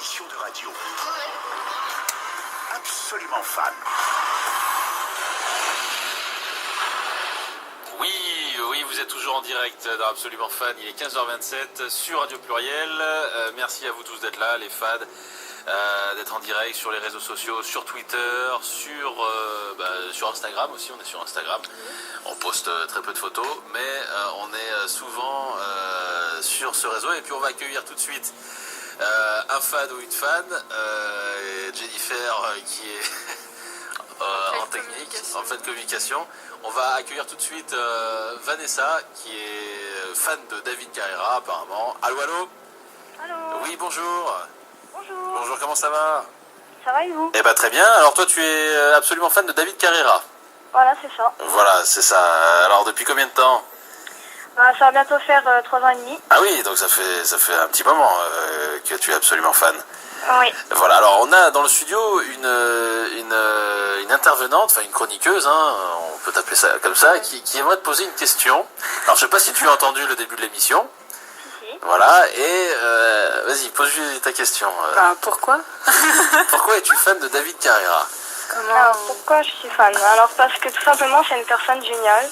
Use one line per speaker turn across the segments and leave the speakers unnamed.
émission de radio. Absolument fan.
Oui, vous êtes toujours en direct dans Absolument Fan. Il est 15h27 sur Radio Pluriel. Merci à vous tous d'être là, les fans, d'être en direct sur les réseaux sociaux, sur Twitter, sur Instagram aussi. On est sur Instagram. On poste très peu de photos, mais on est souvent sur ce réseau. Et puis on va accueillir tout de suite un fan ou une fan, Jennifer qui est en technique, en fait communication. On va accueillir tout de suite Vanessa qui est fan de David Carrera apparemment. Allô, allô.
Allô.
Oui, bonjour.
Bonjour.
Bonjour, comment ça va?
Ça va et vous?
Eh ben très bien. Alors toi tu es absolument fan de David Carrera.
Voilà, c'est ça.
Voilà, c'est ça. Alors depuis combien de temps?
Ça va bientôt faire 3 ans et demi.
Ah oui, donc ça fait un petit moment que tu es absolument fan.
Oui.
Voilà, alors on a dans le studio une intervenante, enfin une chroniqueuse, hein, on peut t'appeler ça comme ça, qui aimerait te poser une question. Alors je sais pas si tu as entendu le début de l'émission.
Si.
Voilà, et vas-y, pose-lui ta question.
Pourquoi?
Pourquoi es-tu fan de David Carrera?
Alors, pourquoi je suis fan? Alors, parce que tout simplement, c'est une personne géniale.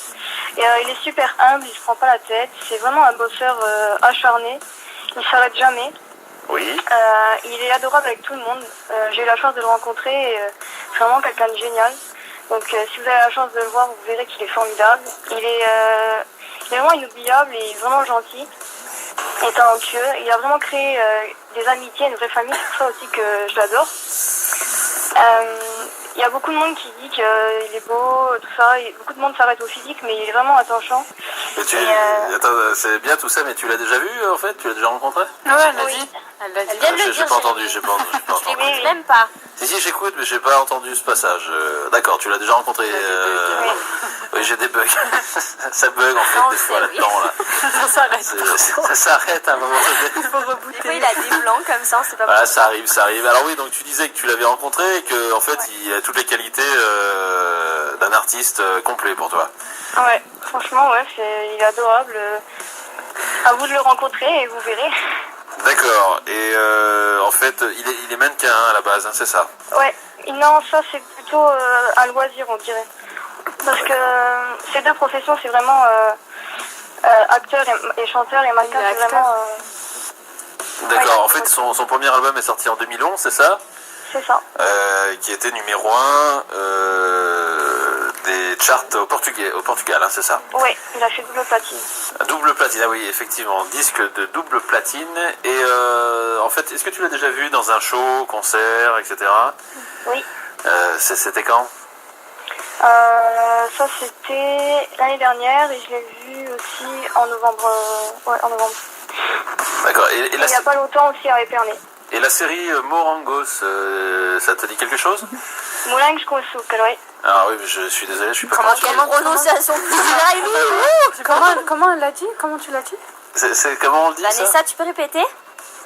Et il est super humble, il se prend pas la tête. C'est vraiment un bosseur acharné. Il s'arrête jamais.
Oui.
Il est adorable avec tout le monde. J'ai eu la chance de le rencontrer. C'est vraiment quelqu'un de génial. Donc, si vous avez la chance de le voir, vous verrez qu'il est formidable. Il est vraiment inoubliable et vraiment gentil et talentueux. Il a vraiment créé des amitiés, une vraie famille. C'est pour ça aussi que je l'adore. Il y a beaucoup de monde qui dit qu'il est beau, tout ça. Et beaucoup de monde s'arrête au physique, mais il est vraiment attachant.
Attends, c'est bien tout ça, mais tu l'as déjà vu en fait? Tu l'as déjà rencontré?
Ouais, elle l'a
Oui.
dit. Elle l'a dit.
Elle vient de le
J'ai
dire.
pas entendu, j'ai pas
Je
entendu.
l'écoute même pas.
Si, j'écoute, mais j'ai pas entendu ce passage. D'accord, tu l'as déjà rencontré.
Oui.
Oui, j'ai des bugs. Ça bug en fait
Non,
des
c'est
fois
oui.
là-dedans. Là.
Ça s'arrête.
Ça s'arrête à un moment donné.
Il faut
Des fois,
rebooter.
il a des blancs comme ça, on sait pas
Voilà,
pourquoi.
ça arrive. Alors oui, donc tu disais que tu l'avais rencontré et que en fait il a toutes les qualités d'un artiste complet pour toi.
Ouais, franchement, ouais, il est adorable. À vous de le rencontrer et vous verrez.
D'accord. Et en fait, il est mannequin hein, à la base, hein, c'est ça.
Ouais, non, ça c'est plutôt un loisir, on dirait. Parce que ces deux professions, c'est vraiment acteur et chanteur et mannequin,
Il est
c'est
acteur.
vraiment.
D'accord. En fait, son premier album est sorti en 2011, c'est ça?
C'est ça.
Qui était numéro 1 des charts au Portugal, hein, c'est ça?
Ouais, il a fait double platine.
Double platine, ah oui, effectivement, disque de double platine. Et en fait, est-ce que tu l'as déjà vu dans un show, concert, etc.?
Oui.
C'était quand?
Ça c'était l'année dernière et je l'ai vu aussi en novembre. Ouais, en novembre.
D'accord.
Et il n'y a pas longtemps aussi à Épernay.
Et la série Morangos, ça te dit quelque chose?
Moulin Kosouk, oui.
Ah oui, mais je suis désolé, je suis pas
Comment
portugais.
quelle prononciation plus directe.
Comment elle l'a dit? Comment tu l'as dit?
C'est comment on le dit ça?
Vanessa, tu peux répéter?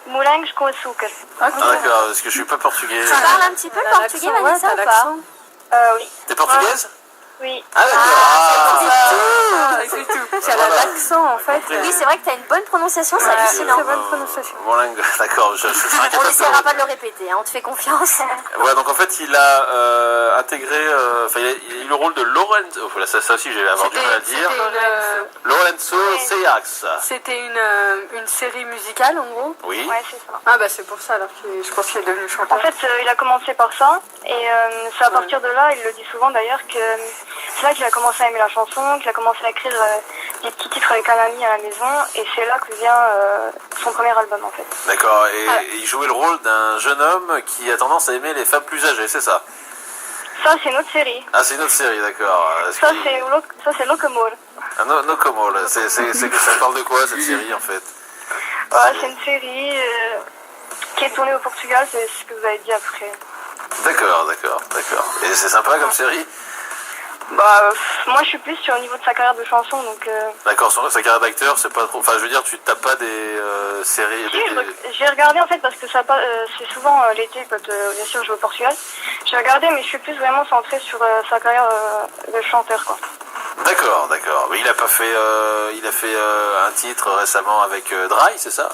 Moulin Kosouk.
Ah, d'accord, parce que je suis pas portugais.
Tu parles un petit peu le portugais, Vanessa, ou pas?
Oui.
T'es portugaise?
Oui.
Ah d'accord.
C'est tout. C'est l'accent en fait.
Oui, c'est vrai que tu as une bonne prononciation, c'est
Ouais,
hallucinant.
très bonne prononciation.
D'accord, je m'inquiète
On
un peu.
n'essaiera pas de le répéter, hein, on te fait confiance.
Ouais, donc en fait, il a intégré, enfin, il a eu le rôle de Lorenzo. Oh, voilà, ça aussi, j'ai avoir du mal à dire. Lorenzo Seyax.
C'était une série musicale en gros.
Oui.
Ouais, c'est ça.
Ah bah c'est pour ça alors que je pense qu'il est devenu chanteur.
En fait, il a commencé par ça, et c'est à partir de là, il le dit souvent d'ailleurs, que c'est là qu'il a commencé à aimer la chanson, qu'il a commencé à écrire des petits titres avec un ami à la maison, et c'est là que vient son premier album en fait.
D'accord. Et il jouait le rôle d'un jeune homme qui a tendance à aimer les femmes plus âgées, c'est ça?
Ça, c'est une autre série.
Ah, c'est une autre série, d'accord.
Ça, c'est Locomotive.
Ah, no Como, là. Ça parle de quoi cette série en fait?
Ouais, c'est une série qui est tournée au Portugal, c'est ce que vous avez dit après.
D'accord. Et c'est sympa comme série?
Bah, moi je suis plus sur le niveau de sa carrière de chanson, donc...
D'accord, sur sa carrière d'acteur, c'est pas trop... Enfin, je veux dire, tu tapes pas des séries...
J'ai regardé en fait parce que ça c'est souvent l'été quand bien sûr je vais au Portugal. J'ai regardé mais je suis plus vraiment centrée sur sa carrière de chanteur quoi.
D'accord. Mais il a fait un titre récemment avec Dry, c'est ça?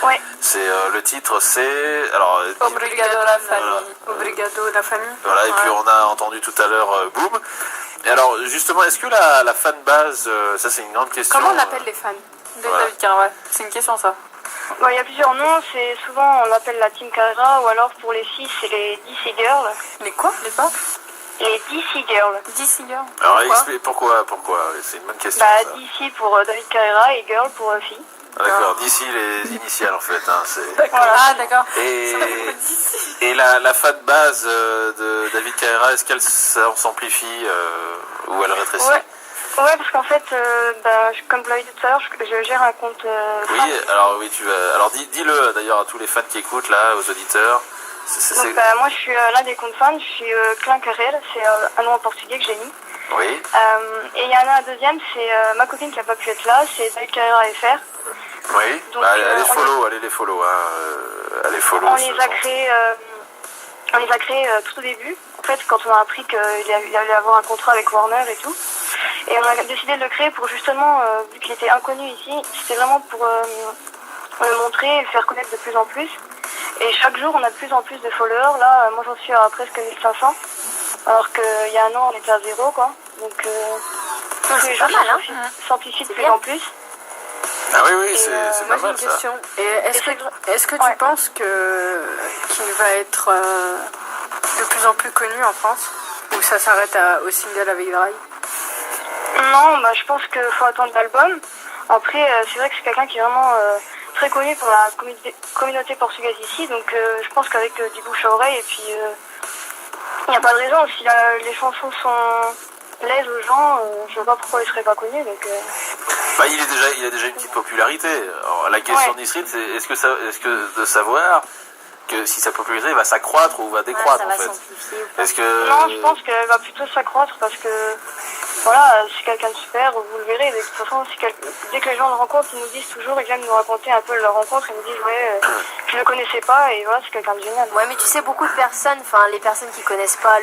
Ouais.
C'est le titre, c'est alors.
Obrigado la famille. Obrigado la famille.
Voilà, et puis on a entendu tout à l'heure Boom. Et alors justement, est-ce que la fanbase, ça c'est une grande question.
Comment on appelle les fans de David Carra? C'est une question ça.
Bon, il y a plusieurs noms, c'est souvent on l'appelle la Team Carrera ou alors pour les filles c'est les DC Girls.
Les quoi? Les quoi?
Les DC Girls.
DC Girls.
Alors explique pourquoi c'est une bonne question.
Bah
ça.
DC pour David Carrera et Girl pour filles.
D'accord, d'ici les initiales en fait. Hein,
Voilà.
Ah d'accord.
et la fanbase de David Carrera, est-ce qu'elle s'amplifie ou elle rétrécit?
Ouais, parce qu'en fait, comme je l'avais dit tout à l'heure, je gère un compte
Oui,
fan.
alors oui, alors dis-le d'ailleurs à tous les fans qui écoutent là, aux auditeurs.
Donc moi je suis l'un des comptes fans, je suis Klein Carrel, c'est un nom en portugais que j'ai mis.
Oui.
Et il y en a un deuxième, c'est ma copine qui n'a pas pu être là, c'est David Carrera FR.
Oui,
Donc,
allez les follow, allez follow.
On les a créés tout au début, en fait, quand on a appris qu'il allait avoir un contrat avec Warner et tout. Et on a décidé de le créer pour justement, vu qu'il était inconnu ici, c'était vraiment pour le montrer et le faire connaître de plus en plus. Et chaque jour, on a de plus en plus de followers. Là, moi, j'en suis à presque 1500. Alors qu'il y a un an, on était à 0, quoi. Donc, tous les jours,
mal,
s'amplifie de plus en plus.
Ah oui, c'est
Moi
pas
j'ai
mal
une
ça.
question. Est-ce que tu penses qu'il va être de plus en plus connu en France? Ou ça s'arrête au single avec Dry?
Non, je pense qu'il faut attendre l'album. Après, c'est vrai que c'est quelqu'un qui est vraiment très connu pour la communauté portugaise ici. Donc, je pense qu'avec du bouche à oreille, et puis il n'y a pas de raison. Si les chansons plaisent aux gens, je ne vois pas pourquoi il ne serait pas connu. Donc,
il a déjà une petite popularité. Alors, la question d'Isrid, c'est est-ce que de savoir que si sa popularité va s'accroître ou va décroître
ça
en
va
fait.
s'amplifier ou pas?
Est-ce que
non, je pense qu'elle va plutôt s'accroître parce que voilà, c'est quelqu'un de super, vous le verrez. De toute façon, dès que les gens le rencontrent, ils nous disent toujours, ils viennent nous raconter un peu leur rencontre, ils nous disent je le connaissais pas et voilà, c'est quelqu'un de génial.
Ouais, mais tu sais, beaucoup de personnes, enfin les personnes qui connaissent pas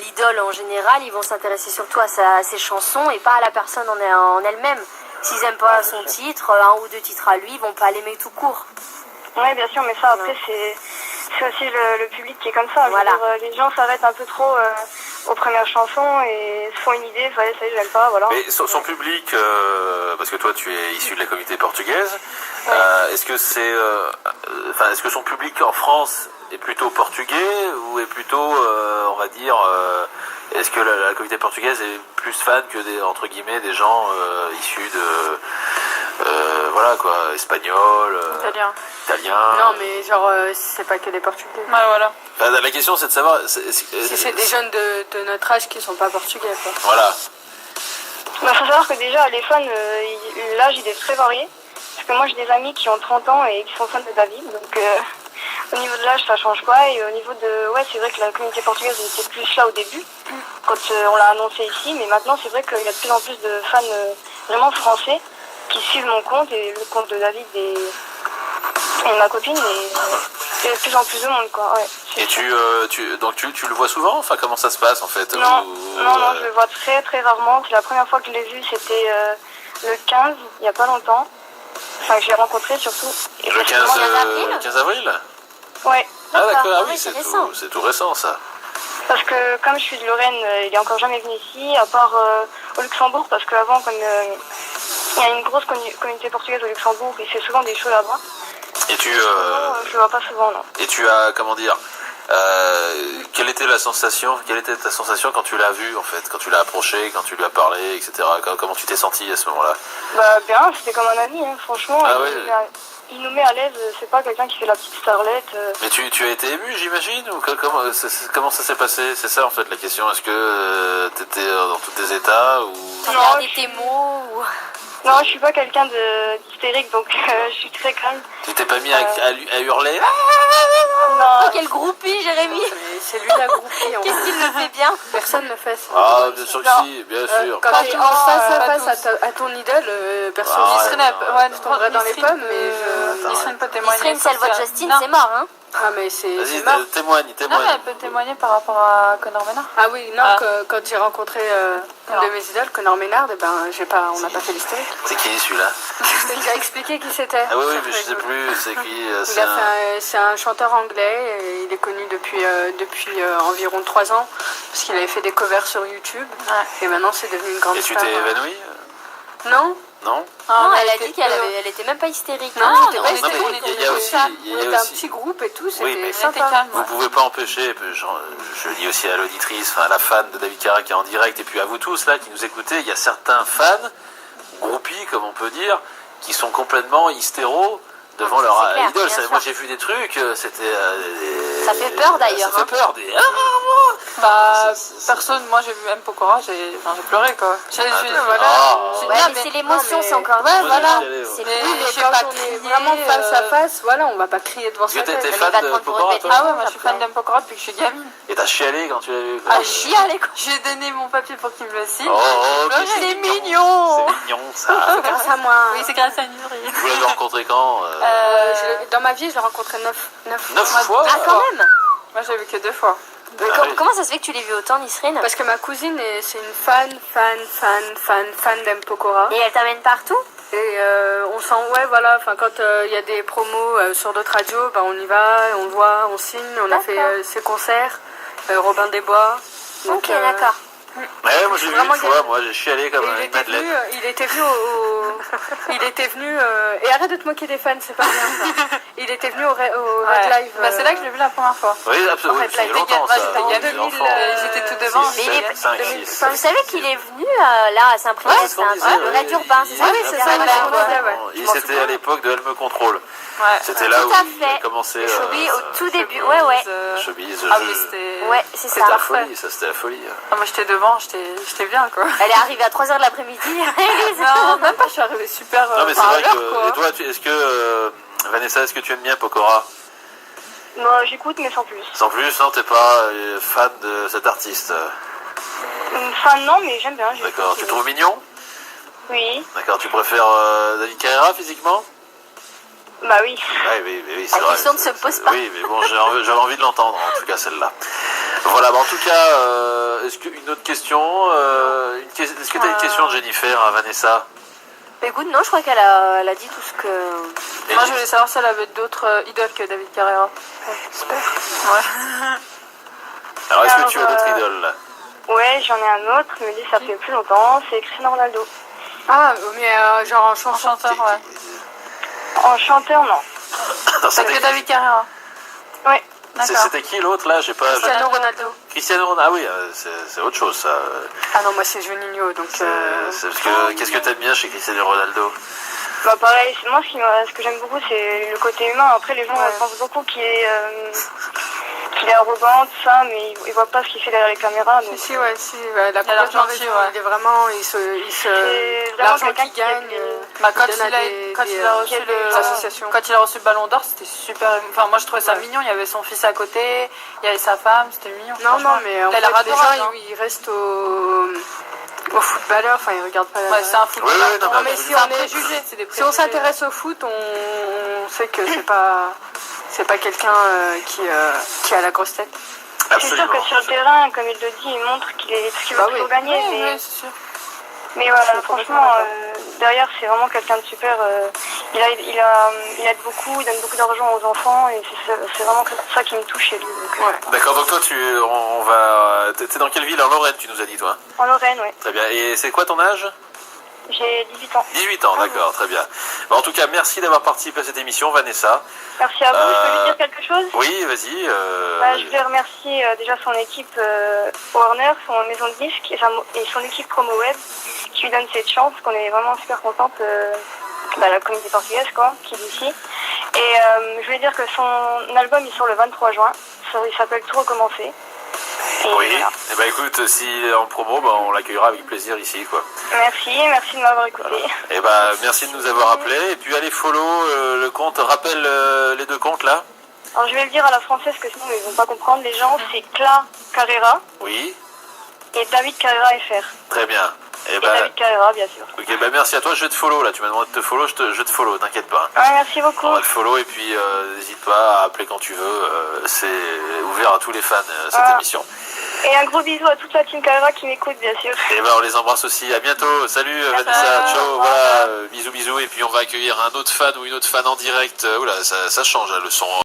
l'idole en général, ils vont s'intéresser surtout à ses chansons et pas à la personne en elle-même. S'ils aiment pas son titre, un ou deux titres à lui, ils vont pas l'aimer tout court.
Oui, bien sûr, mais ça après c'est aussi le public qui est comme ça.
Voilà.
Je veux dire, les gens s'arrêtent un peu trop aux premières chansons et se font une idée, ça y est, j'aime pas, voilà.
Mais son public, parce que toi tu es issu de la communauté portugaise, est-ce que son public en France est plutôt portugais ou est plutôt, on va dire, est-ce que la communauté portugaise est plus fan que entre guillemets des gens issus de espagnol, italien.
Non mais genre c'est pas que des portugais.
Ouais, voilà.
La question c'est de savoir
Si c'est des jeunes de notre âge qui sont pas portugais quoi.
Voilà.
Faut savoir que déjà les fans, l'âge il est très varié. Parce que moi j'ai des amis qui ont 30 ans et qui sont fans de David, donc au niveau de l'âge ça change pas. Et au niveau de... Ouais, c'est vrai que la communauté portugaise était plus là au début, quand on l'a annoncé ici, mais maintenant c'est vrai qu'il y a de plus en plus de fans vraiment français qui suivent mon compte et le compte de David et ma copine, et il y a de plus en plus de monde, quoi. Ouais,
et tu le vois souvent? Enfin, comment ça se passe en fait?
Non, je le vois très très rarement. C'est la première fois que je l'ai vu, c'était le 15, il n'y a pas longtemps. Enfin, que je l'ai rencontré surtout. Et
Le 15 avril?
Ouais.
Ah d'accord, ah oui,
c'est
c'est tout récent ça.
Parce que comme je suis de Lorraine, il est encore jamais venu ici, à part au Luxembourg, parce qu'avant, comme il y a une grosse communauté portugaise au Luxembourg, il fait souvent des shows là-bas.
Et
je le vois pas souvent, non.
Et tu as, comment dire, quelle était ta sensation quand tu l'as vu en fait, quand tu l'as approché, quand tu lui as parlé, etc. Comment tu t'es senti à ce moment-là?
Bien, c'était comme un ami, hein, franchement.
Ah ouais.
Il nous met à l'aise, c'est pas quelqu'un qui fait la petite starlette.
Mais tu as été ému, j'imagine, ou comment ça s'est passé? C'est ça en fait la question. Est-ce que tu étais dans tous tes états ou...
Regarder tes mots ou...
Non, je suis pas quelqu'un d'hystérique, donc je suis très calme.
Tu t'es pas mis à hurler?
Non.
Oh, quel groupie, Jérémy!
C'est lui la groupie.
Qu'est-ce qu'il le fait bien?
Personne ne fait ça.
Ah, bien sûr que si, bien sûr.
Quand tu es en face à ton idole, personne ne
Ah,
serait
ouais,
je tomberais dans les pommes, mais
attends,
Nisrine peut témoigner.
Nisrine, si elle vote
parce que-
Justine,
Non.
c'est mort, hein.
Ah, mais c'est
Vas-y,
mort.
témoigne.
Non, mais elle peut témoigner par rapport à Conor Ménard.
Ah oui, non,
Ah.
quand j'ai rencontré une
Alors.
de mes idoles, Conor Ménard, on n'a pas fait l'historique.
C'est qui celui-là?
Il a expliqué qui c'était.
Ah oui, mais je sais plus, c'est qui
C'est un chanteur anglais, et il est connu depuis environ 3 ans, parce qu'il avait fait des covers sur YouTube, et maintenant c'est devenu une grande
Et tu
star.
t'es évanoui?
Non.
Non?
Non,
mais
elle a
était-
dit qu'elle était même pas hystérique.
Non,
hein.
on était
on
pas
était-
hystérique,
non, mais il y a
on
aussi-
était-
il y a
on était un
aussi-
petit groupe et tout, c'était
Oui, mais-
On était
sympa.
calme.
Vous pouvez pas empêcher, et puis je dis aussi à l'auditrice, enfin à la fan de David Carra qui est en direct, et puis à vous tous là qui nous écoutez, il y a certains fans, groupies comme on peut dire, qui sont complètement hystéros devant leur
c'est clair,
idole.
bien sûr.
Moi j'ai vu des trucs, c'était...
Ça fait peur, d'ailleurs,
Ça fait
hein.
peur, des...
Bah,
Ça-
personne, moi j'ai vu M. Pokora, j'ai pleuré quoi. Voilà.
Ah.
J'ai-
Ouais,
non,
mais c'est l'émotion,
non, mais-
c'est encore.
Ouais,
Moi,
voilà.
j'ai chialé, ouais.
C'est
Mais
plus.
Mais
j'ai
quand
pas
on est
crié,
vraiment face à face, voilà, on va pas crier devant sa
T'es
tête.
fan
va te
de
prendre pour une
Pokora,
bête.
toi?
Ah ouais, moi je suis
Après.
fan d'M. Pokora depuis que je suis gamine.
Et t'as chialé quand tu l'as vu?
Ah, chialé quoi. J'ai donné mon papier pour qu'il me le signe.
Oh,
J'ai pleuré.
c'est
C'est
mignon.
mignon.
C'est mignon ça.
Grâce à moi.
Oui, c'est grâce à Nuri.
Vous l'avez rencontré quand?
Dans ma vie, je l'ai rencontré 9
9 fois?
Ah, quand même.
Moi j'ai vu que 2 fois.
Mais
Ah oui.
comment ça se fait que tu l'aies vu autant, Nisrine?
Parce que ma cousine, c'est une fan d'M. Pokora.
Et elle t'amène partout?
Et on sent, ouais, voilà, enfin, quand il y a des promos sur d'autres radios, on y va, on le voit, on signe, on a fait
D'accord.
ses concerts, Robin des Bois. Donc,
Ok, d'accord.
Ouais, moi j'ai vu
Vraiment
une fois,
gamin.
moi j'ai chialé comme
Et
une madeleine.
il était venu il était venu et arrête de te moquer des fans, c'est pas bien ça. Il était venu au Red
Ouais.
Live.
Bah, c'est là que je l'ai vu la première fois.
Oui, absolument,
Arrête, là,
c'est longtemps
moi,
ça.
j'étais
J'étais
gamine,
enfant.
j'étais tout devant.
Mais il est-
5,
2005.
6.
Vous savez qu'il est venu là à Saint-Priest,
Ouais, c'est ce qu'on
c'était un
disait,
truc, le
ouais.
Raid Urbain, c'est ça?
Oui, c'est ça,
Ouais,
ouais, ouais.
Et c'était à l'époque de Elle me contrôle.
Ouais.
C'était là
Tout
où
à
il a
fait.
commencé.
Oui, au tout début, ouais.
Showbiz,
Ah,
je-
mais c'était.
Ouais, c'est
C'était
ça.
la folie, ça c'était la folie.
Ah, moi j'étais devant, j'étais bien quoi.
Elle est arrivée à 3h de l'après-midi. Élise.
Non, même pas, je suis arrivée super.
Non mais c'est
par
vrai
l'heure,
que.
quoi.
Et toi, est-ce que Vanessa, est-ce que tu aimes bien Pokora?
Moi, j'écoute, mais sans plus.
Sans plus, non, t'es pas fan de cet artiste.
Fan, non, mais j'aime bien. j'écoute.
D'accord. Tu le trouves mignon?
Oui.
D'accord. Tu préfères David Carrera physiquement?
Bah oui.
Oui, c'est
La
vrai.
question ne se pose pas.
Oui, mais bon, j'avais envie de l'entendre, en tout cas celle-là. Voilà, en tout cas, est-ce que une autre question est-ce que tu as une question de Jennifer à Vanessa?
Mais écoute, non, je crois qu'elle a dit tout ce que.
Et
Moi je voulais savoir si elle avait d'autres idoles que David Carrera.
J'espère.
Ouais.
Alors, est-ce que
Alors,
tu as d'autres idoles là?
Ouais, j'en ai un autre, mais lui, ça fait plus longtemps. C'est Cristiano Ronaldo.
Ah, mais genre en
En
chanson.
chanteur, ouais.
En chanteur, non.
Non,
C'est que David Carrera.
Ouais.
D'accord.
C'était qui l'autre là? J'ai pas.
Cristiano Ronaldo.
Cristiano Ronaldo. Ah oui, c'est autre chose ça.
Ah non, moi c'est Juninho, donc...
C'est parce que qu'est-ce que t'aimes bien chez Cristiano Ronaldo?
Bah pareil, c'est moi ce que j'aime beaucoup, c'est le côté humain. Après, les gens pensent beaucoup qu'il est arrogant, tout ça, mais ils voient pas ce qu'il fait derrière les caméras. Donc,
Si, ouais, la
l'air
complètement
gentil,
raison,
ouais.
il est vraiment...
C'est vraiment
L'argent
quelqu'un
qu'il
qui a
gagne...
des-
Bah, quand
il
il
donne à
a,
des-
quand
des,
il a reçu
des
le
associations.
quand il a reçu le Ballon d'Or, c'était super. Enfin, moi je trouvais ça mignon. Il y avait son fils à côté, il y avait sa femme, c'était mignon.
Non,
franchement.
non, mais en
Il a
fait,
l'air
les
adorable,
gens,
hein.
ils restent au footballeur, enfin, ils regardent pas la...
Ouais, c'est un footballeur.
Oui, non,
Non,
mais
mais
si
c'est
on
un
est-
préjugé, c'est des
Si on
préjugés.
s'intéresse au foot, on sait que c'est pas quelqu'un qui a la grosse tête.
C'est sûr
Absolument.
que sur le terrain, comme il le dit, il montre qu'il veut
Bah
toujours
oui.
gagner.
Ouais,
mais
ouais, c'est sûr.
mais voilà,
Je suis
franchement,
complètement
derrière, c'est vraiment quelqu'un de super. Il aide beaucoup, il donne beaucoup d'argent aux enfants et c'est vraiment ça qui me touche chez lui. Donc,
D'accord, donc toi, on va. T'es dans quelle ville? En Lorraine, tu nous as dit, toi?
en Lorraine, ouais.
Très bien. Et c'est quoi ton âge?
J'ai 18 ans.
18 ans, d'accord, très bien. Bon, en tout cas, merci d'avoir participé à cette émission, Vanessa.
Merci à vous. Je peux lui dire quelque chose?
Oui, vas-y.
Bah, je voulais remercier déjà son équipe Warner, son maison de disques et son équipe promo web qui lui donne cette chance, qu'on est vraiment super contente, la communauté portugaise quoi, qui est d'ici. Et je voulais dire que son album il sort le 23 juin, il s'appelle Tout recommencer. Et
Oui,
voilà.
eh ben écoute, s'il est en promo, on l'accueillera avec plaisir ici, quoi.
Merci de m'avoir écouté.
Voilà. Et ben merci de nous avoir appelés. Et puis allez follow le compte, rappelle les deux comptes là.
Alors je vais le dire à la française que sinon ils vont pas comprendre les gens, c'est Cla Carrera
Oui,
et David Carrera FR.
très bien.
Et David Carrera, bien sûr.
Ok, bah merci à toi, je vais te follow là, tu m'as demandé de te follow, je te follow, t'inquiète pas.
Ouais, merci beaucoup.
On va te follow et puis n'hésite pas à appeler quand tu veux, c'est ouvert à tous les fans cette émission.
Et un gros bisou à toute la team Carrera qui m'écoute, bien sûr.
Et ben on les embrasse aussi, à bientôt, salut Vanessa, ciao, voilà, bisous bisous, et puis on va accueillir un autre fan ou une autre fan en direct, oula ça change le son.